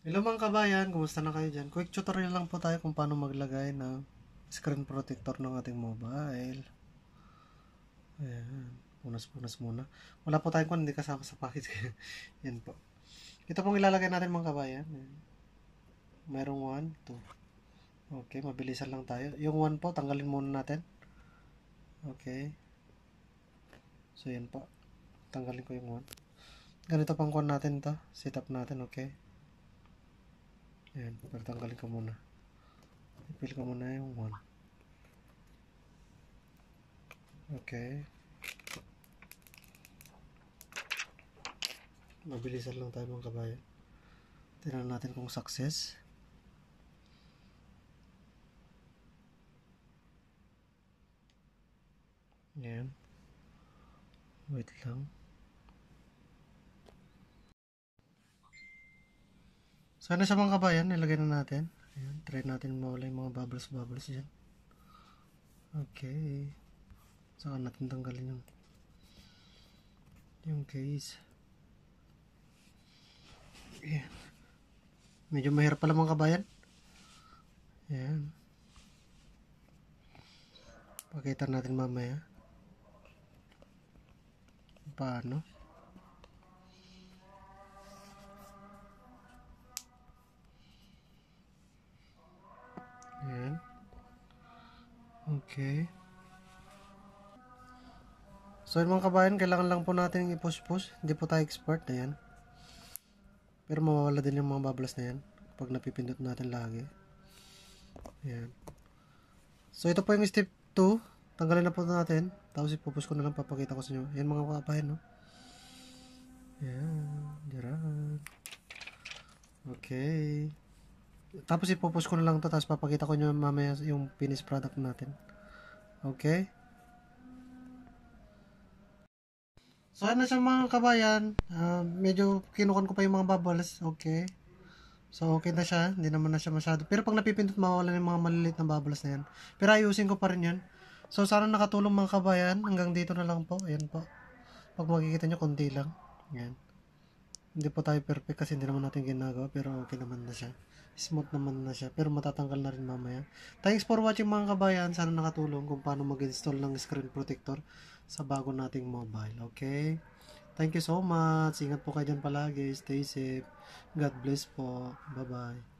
Hello mga kabayan, kumusta na kayo dyan? Quick tutorial lang po tayo kung paano maglagay ng screen protector ng ating mobile. Ayan, punas-punas muna. Wala po tayong kung hindi kasama sa package. Yan po. Ito pong ilalagay natin mga kabayan. Ayan. Mayroong 1, 2. Okay, mabilisan lang tayo. Yung 1 po, tanggalin muna natin. Okay. So yan po. Tanggalin ko yung 1. Ganito pang kuha natin to. Setup natin, okay. Ayan, pero tanggalin ko muna. Ipil ko muna yung 1. Okay. Mabilisan lang tayo mga kabayan. Tingnan natin kung success. Ayan. Wait lang. So ano siya mga kabayan, nilagay na natin. Ayan, try natin mawala yung mga bubbles dyan. Okay. Saka natin tanggalin yung case. Ayan. Medyo mahirap pala mga kabayan. Ayan. Pakita natin mamaya. Paano? Ayan. Okay. So yun mga kabayan, kailangan lang po natin i-push-push. Hindi po tayo expert. Ayan. Pero mawawala din yung mga bubbles na yan pag napipindot natin lagi. Ayan. So ito po yung step 2. Tanggalin na po natin. Tapos ipupush ko na lang, papakita ko sa inyo. Ayan mga kabayan, no? Ayan. Diyan. Okay. Tapos ipupush ko na lang to, tapos papakita ko nyo mamaya yung finished product natin. Okay. So ano siya mga kabayan, medyo kinukon ko pa yung mga bubbles. Okay. So okay na siya, hindi naman na siya masyado. Pero pag napipindot, mawawala yung mga maliliit na bubbles na yan. Pero ayusin ko pa rin yan. So sana nakatulong mga kabayan. Hanggang dito na lang po. Ayan po. Pag makikita nyo, konti lang. Ayan. Hindi po tayo perfect kasi hindi naman natin ginagawa, pero okay naman na siya. Smooth naman na siya, pero matatanggal na rin mamaya. Thanks for watching mga kabayan. Sana nakatulong kung paano mag-install ng screen protector sa bago nating mobile. Okay? Thank you so much. Ingat po kayo dyan palagi. Stay safe. God bless po. Bye-bye.